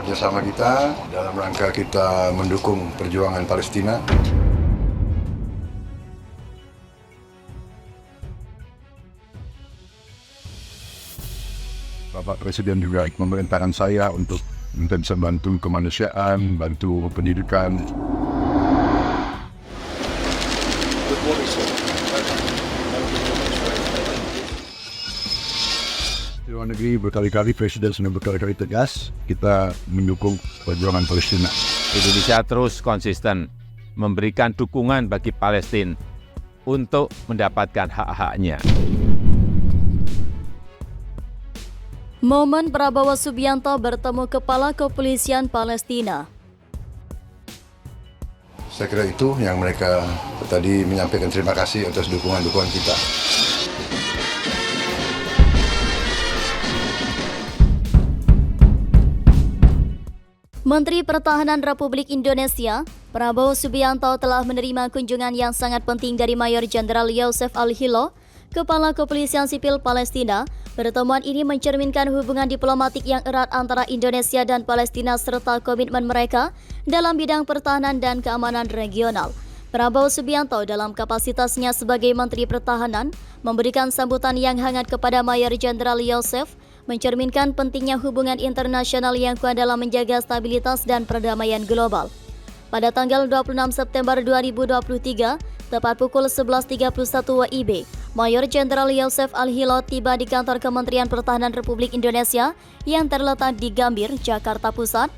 kerjasama kita dalam rangka kita mendukung perjuangan Palestina. Bapak Presiden juga memerintahkan saya untuk bisa bantu kemanusiaan, bantu pendidikan. Di luar negeri berkali-kali Presiden sudah berkali-kali tegas kita mendukung perjuangan Palestina. Indonesia terus konsisten memberikan dukungan bagi Palestina untuk mendapatkan hak-haknya. Momen Prabowo Subianto bertemu Kepala Kepolisian Palestina. Saya kira itu yang mereka tadi menyampaikan terima kasih atas dukungan-dukungan kita. Menteri Pertahanan Republik Indonesia, Prabowo Subianto telah menerima kunjungan yang sangat penting dari Mayor Jenderal Yosef Al-Hilo, Kepala Kepolisian Sipil Palestina. Pertemuan ini mencerminkan hubungan diplomatik yang erat antara Indonesia dan Palestina serta komitmen mereka dalam bidang pertahanan dan keamanan regional. Prabowo Subianto dalam kapasitasnya sebagai Menteri Pertahanan memberikan sambutan yang hangat kepada Mayor Jenderal Yosef, mencerminkan pentingnya hubungan internasional yang kuat dalam menjaga stabilitas dan perdamaian global. Pada tanggal 26 September 2023, tepat pukul 11.31 WIB, Mayor Jenderal Yosef Al-Hilo tiba di kantor Kementerian Pertahanan Republik Indonesia yang terletak di Gambir, Jakarta Pusat.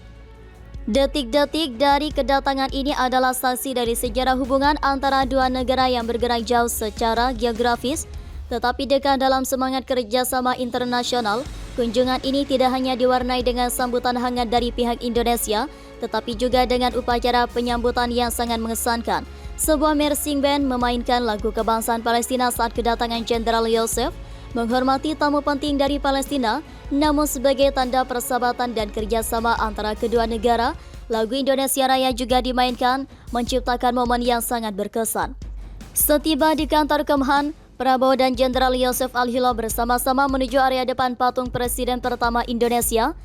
Detik-detik dari kedatangan ini adalah saksi dari sejarah hubungan antara dua negara yang bergerak jauh secara geografis, tetapi dekat dalam semangat kerjasama internasional. Kunjungan ini tidak hanya diwarnai dengan sambutan hangat dari pihak Indonesia, tetapi juga dengan upacara penyambutan yang sangat mengesankan. Sebuah marching band memainkan lagu kebangsaan Palestina saat kedatangan Jenderal Yosef, menghormati tamu penting dari Palestina, namun sebagai tanda persahabatan dan kerjasama antara kedua negara, lagu Indonesia Raya juga dimainkan, menciptakan momen yang sangat berkesan. Setiba di kantor Kemhan, Prabowo dan Jenderal Yosef Al-Hilo bersama-sama menuju area depan patung Presiden pertama Indonesia,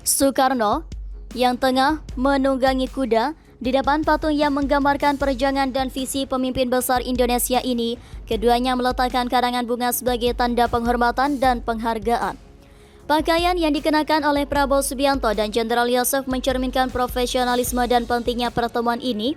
Soekarno, yang tengah menunggangi kuda. Di depan patung yang menggambarkan perjuangan dan visi pemimpin besar Indonesia ini, keduanya meletakkan karangan bunga sebagai tanda penghormatan dan penghargaan. Pakaian yang dikenakan oleh Prabowo Subianto dan Jenderal Yosef mencerminkan profesionalisme dan pentingnya pertemuan ini.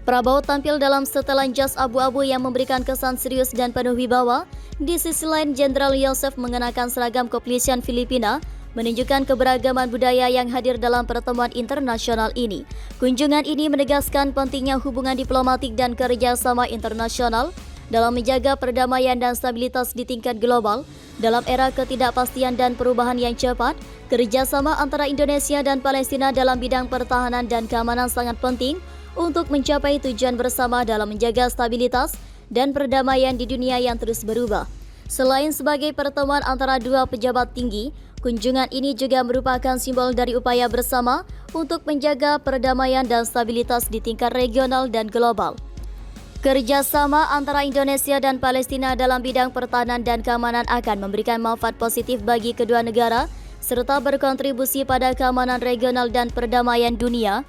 Prabowo tampil dalam setelan jas abu-abu yang memberikan kesan serius dan penuh wibawa. Di sisi lain, Jenderal Yosef mengenakan seragam kepolisian Filipina, menunjukkan keberagaman budaya yang hadir dalam pertemuan internasional ini. Kunjungan ini menegaskan pentingnya hubungan diplomatik dan kerjasama internasional dalam menjaga perdamaian dan stabilitas di tingkat global. Dalam era ketidakpastian dan perubahan yang cepat, kerjasama antara Indonesia dan Palestina dalam bidang pertahanan dan keamanan sangat penting untuk mencapai tujuan bersama dalam menjaga stabilitas dan perdamaian di dunia yang terus berubah. Selain sebagai pertemuan antara dua pejabat tinggi, kunjungan ini juga merupakan simbol dari upaya bersama untuk menjaga perdamaian dan stabilitas di tingkat regional dan global. Kerjasama antara Indonesia dan Palestina dalam bidang pertahanan dan keamanan akan memberikan manfaat positif bagi kedua negara, serta berkontribusi pada keamanan regional dan perdamaian dunia.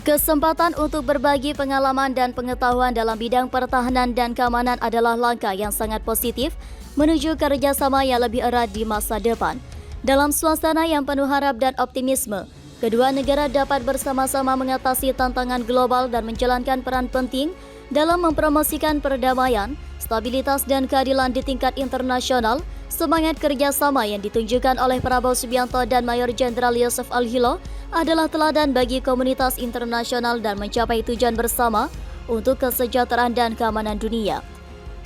Kesempatan untuk berbagi pengalaman dan pengetahuan dalam bidang pertahanan dan keamanan adalah langkah yang sangat positif menuju kerjasama yang lebih erat di masa depan. Dalam suasana yang penuh harap dan optimisme, kedua negara dapat bersama-sama mengatasi tantangan global dan menjalankan peran penting dalam mempromosikan perdamaian, stabilitas dan keadilan di tingkat internasional. Semangat kerjasama yang ditunjukkan oleh Prabowo Subianto dan Mayor Jenderal Yosef Al-Hilo adalah teladan bagi komunitas internasional dan mencapai tujuan bersama untuk kesejahteraan dan keamanan dunia.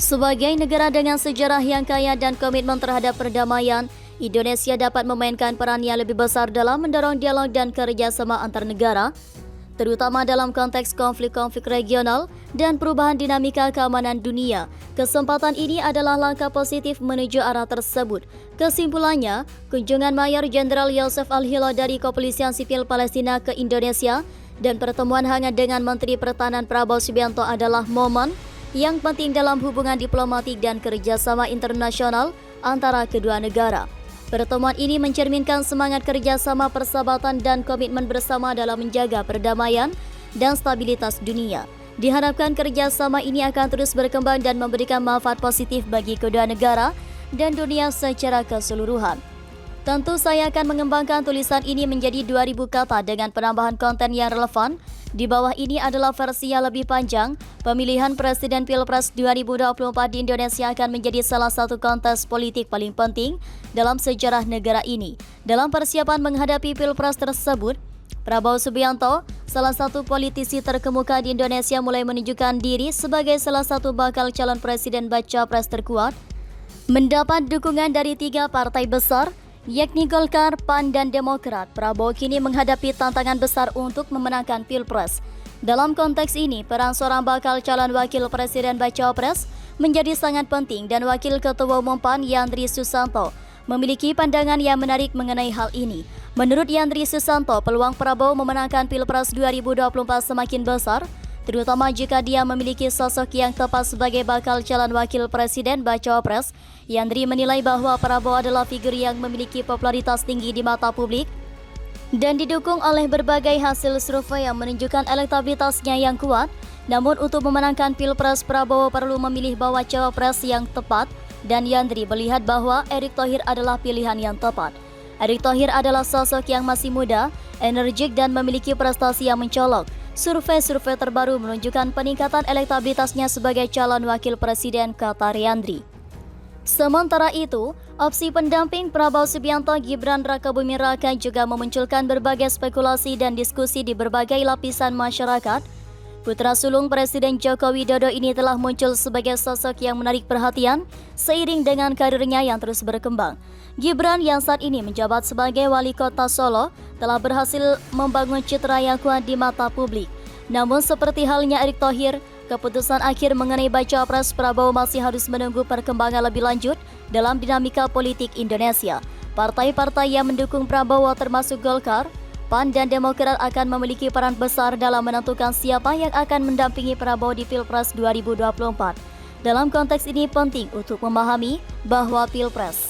Sebagai negara dengan sejarah yang kaya dan komitmen terhadap perdamaian, Indonesia dapat memainkan peran yang lebih besar dalam mendorong dialog dan kerjasama antar negara, terutama dalam konteks konflik-konflik regional dan perubahan dinamika keamanan dunia. Kesempatan ini adalah langkah positif menuju arah tersebut. Kesimpulannya, kunjungan Mayor Jenderal Yosef Al-Hilo dari Kepolisian Sipil Palestina ke Indonesia dan pertemuan hangat dengan Menteri Pertahanan Prabowo Subianto adalah momen yang penting dalam hubungan diplomatik dan kerjasama internasional antara kedua negara. Pertemuan ini mencerminkan semangat kerjasama persahabatan dan komitmen bersama dalam menjaga perdamaian dan stabilitas dunia. Diharapkan kerjasama ini akan terus berkembang dan memberikan manfaat positif bagi kedua negara dan dunia secara keseluruhan. Tentu saya akan mengembangkan tulisan ini menjadi 2.000 kata dengan penambahan konten yang relevan. Di bawah ini adalah versi yang lebih panjang. Pemilihan Presiden Pilpres 2024 di Indonesia akan menjadi salah satu kontes politik paling penting dalam sejarah negara ini. Dalam persiapan menghadapi Pilpres tersebut, Prabowo Subianto, salah satu politisi terkemuka di Indonesia, mulai menunjukkan diri sebagai salah satu bakal calon presiden baca pres terkuat, mendapat dukungan dari 3 partai besar, yakni Golkar, PAN, dan Demokrat. Prabowo kini menghadapi tantangan besar untuk memenangkan Pilpres. Dalam konteks ini, peran seorang bakal calon wakil presiden baca pres menjadi sangat penting dan Wakil Ketua Umum PAN Yandri Susanto memiliki pandangan yang menarik mengenai hal ini. Menurut Yandri Susanto, peluang Prabowo memenangkan Pilpres 2024 semakin besar, terutama jika dia memiliki sosok yang tepat sebagai bakal calon wakil presiden baca pres. Yandri menilai bahwa Prabowo adalah figur yang memiliki popularitas tinggi di mata publik dan didukung oleh berbagai hasil survei yang menunjukkan elektabilitasnya yang kuat. Namun untuk memenangkan Pilpres, Prabowo perlu memilih bawa cawapres yang tepat, dan Yandri melihat bahwa Erick Thohir adalah pilihan yang tepat. Erick Thohir adalah sosok yang masih muda, energik, dan memiliki prestasi yang mencolok. Survei-survei terbaru menunjukkan peningkatan elektabilitasnya sebagai calon wakil presiden, kata Yandri. Sementara itu, opsi pendamping Prabowo Subianto Gibran Rakabuming Raka juga memunculkan berbagai spekulasi dan diskusi di berbagai lapisan masyarakat. Putra sulung Presiden Joko Widodo ini telah muncul sebagai sosok yang menarik perhatian seiring dengan karirnya yang terus berkembang. Gibran yang saat ini menjabat sebagai wali kota Solo telah berhasil membangun citra yang kuat di mata publik. Namun seperti halnya Erick Thohir, keputusan akhir mengenai baca pres Prabowo masih harus menunggu perkembangan lebih lanjut dalam dinamika politik Indonesia. Partai-partai yang mendukung Prabowo termasuk Golkar, PAN, dan Demokrat akan memiliki peran besar dalam menentukan siapa yang akan mendampingi Prabowo di Pilpres 2024. Dalam konteks ini penting untuk memahami bahwa Pilpres